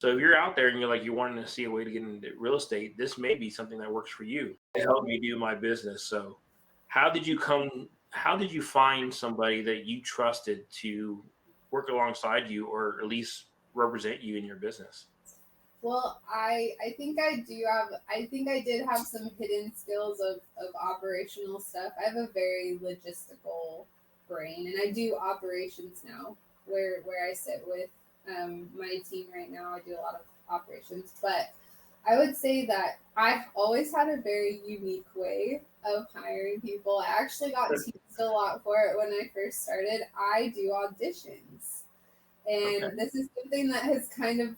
So if you're out there and you're like, you wanting to see a way to get into real estate, this may be something that works for you to help me do my business. So how did you find somebody that you trusted to work alongside you or at least represent you in your business? Well, I think I think I did have some hidden skills of operational stuff. I have a very logistical brain, and I do operations now where I sit with my team right now. I do a lot of operations, but I would say that I've always had a very unique way of hiring people. I actually got teased a lot for it when I first started. I do auditions. Okay. And this is something that has kind of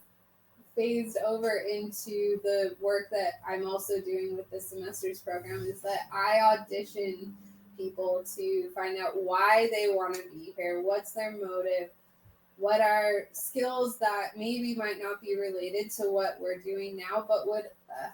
phased over into the work that I'm also doing with the semester's program is that I audition people to find out why they want to be here, what's their motive, what are skills that maybe might not be related to what we're doing now, but would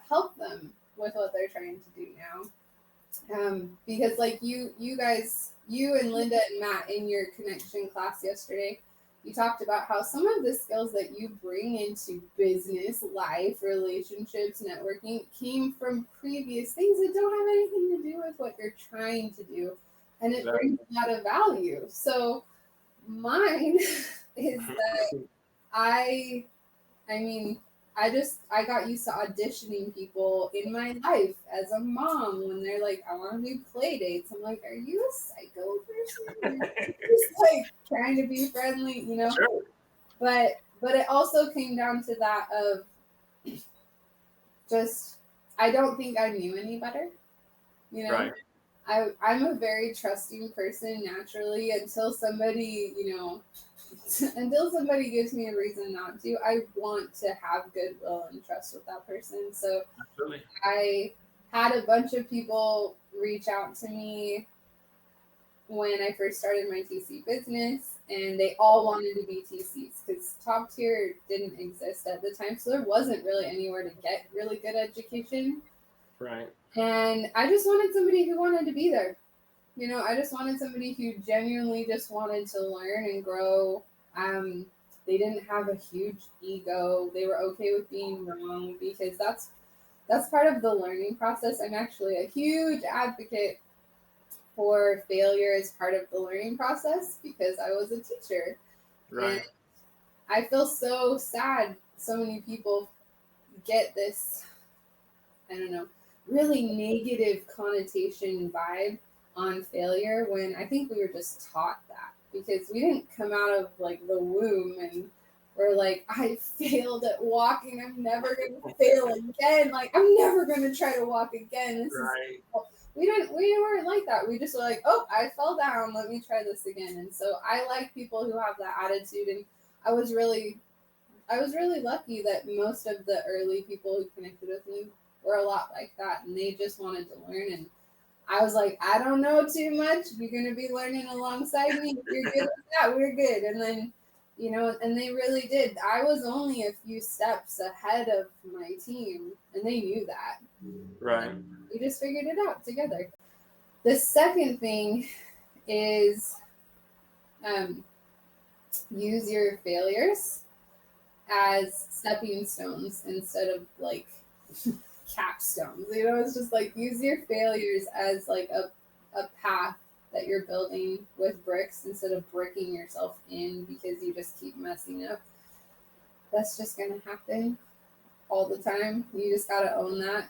help them with what they're trying to do now. Because like you guys, you and Linda and Matt in your connection class yesterday, you talked about how some of the skills that you bring into business, life, relationships, networking came from previous things that don't have anything to do with what you're trying to do. And it Exactly. brings a lot of value. So mine is that I I mean, I got used to auditioning people in my life as a mom when they're like, I want to do play dates. I'm like, are you a psycho person? You're just like trying to be friendly, you know? Sure. But it also came down to that of just I don't think I knew any better, you know? Right. I'm a very trusting person naturally until somebody, until somebody gives me a reason not to. I want to have goodwill and trust with that person. So Absolutely. I had a bunch of people reach out to me when I first started my TC business, and they all wanted to be TCs because top tier didn't exist at the time. So there wasn't really anywhere to get really good education. Right. And I just wanted somebody who wanted to be there. I just wanted somebody who genuinely just wanted to learn and grow. They didn't have a huge ego. They were okay with being wrong because that's part of the learning process. I'm actually a huge advocate for failure as part of the learning process because I was a teacher. And Right. I feel so sad so many people get this, I don't know, really negative connotation vibe on failure when I think we were just taught that because we didn't come out of like the womb and we're like, I failed at walking. I'm never going to fail again. Like, I'm never going to try to walk again. This is, Right. we weren't like that. We just were like, oh, I fell down. Let me try this again. And so I like people who have that attitude. And I was really I was really lucky that most of the early people who connected with me were a lot like that, and they just wanted to learn. And I was like, I don't know too much. You're gonna be learning alongside me. If you're good with that, we're good. And then, and they really did. I was only a few steps ahead of my team, and they knew that. And Right. we just figured it out together. The second thing is um, use your failures as stepping stones instead of like capstones. It's just like use your failures as like a path that you're building with bricks instead of bricking yourself in because you just keep messing up. That's just gonna happen all the time. You just gotta own that.